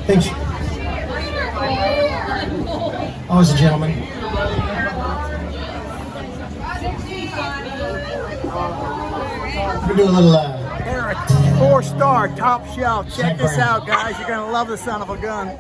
Thanks. Always a gentleman. We do a little. Eric, 4-star, top shelf. Check this out, guys. You're gonna love the son of a gun.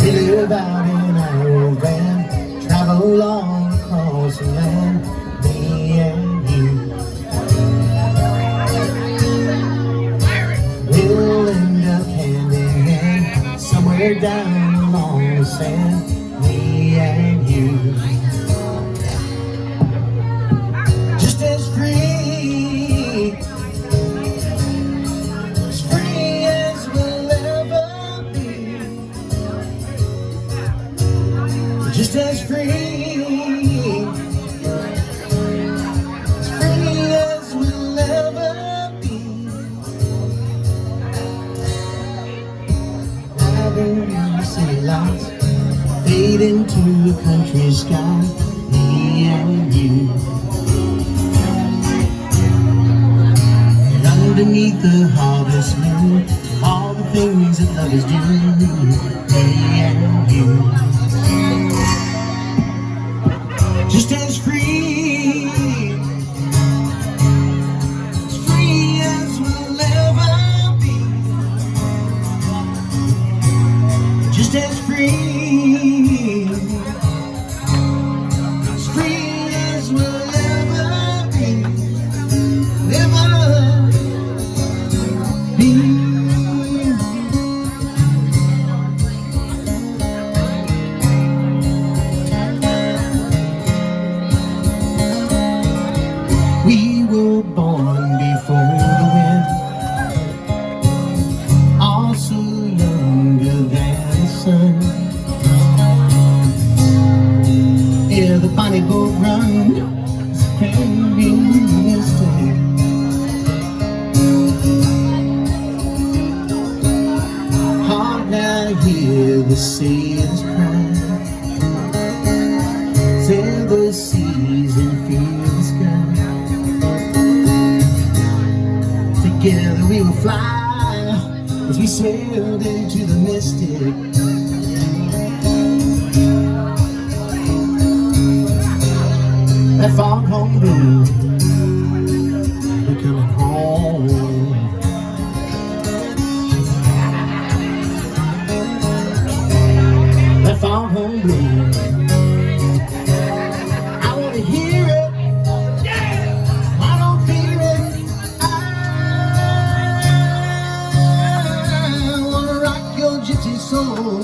We live out in our old van, travel all across the land, me and you. We'll end up hand in hand, somewhere down along the sand, me and you. Just as free as we'll ever be. Just as free as we'll ever be. Driving in the city lights, fade into the country sky, me and you. And underneath the harvest moon, all the things that lovers do, me and you. Just as free as we'll ever be. Just as free as we'll ever be. We were born before the wind, also younger than the sun. Yeah, the bonnie boat runs, carrying mistake. Hard now to hear the sailors cry, sail the seas and feel the sky. Together we will fly as we sailed into the mystic. That foghorn blue, we're coming home. That foghorn blue, I wanna hear it. I don't fear it. Gypsy soul,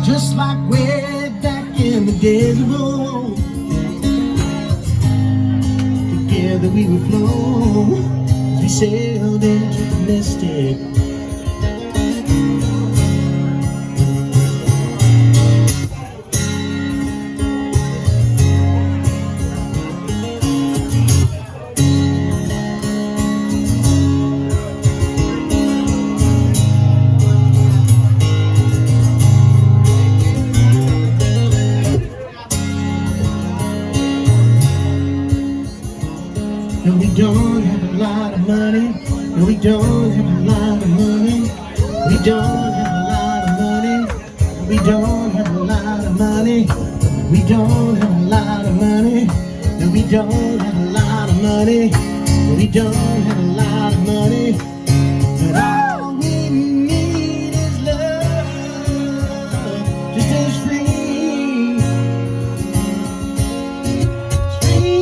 just like way back in the days of old. Together we would flow as we sailed into the mystic. No, we don't have a lot of money. No, we don't have a lot of money. We don't have a lot of money. We don't have a lot of money. We don't have a lot of money. No, we don't have a lot of money. We don't have a lot of money. But all we need is love, just as free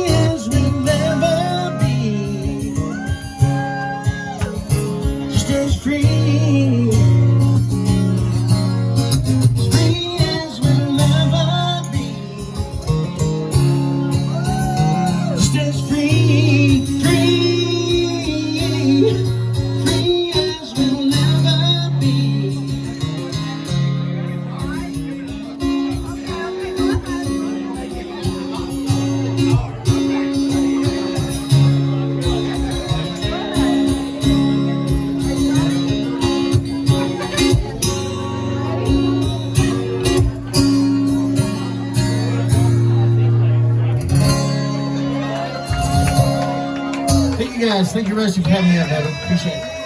as we'll ever be. Just as free as we'll ever be. Just as free you guys. Thank you, Rusty, for having me out, brother. Appreciate it.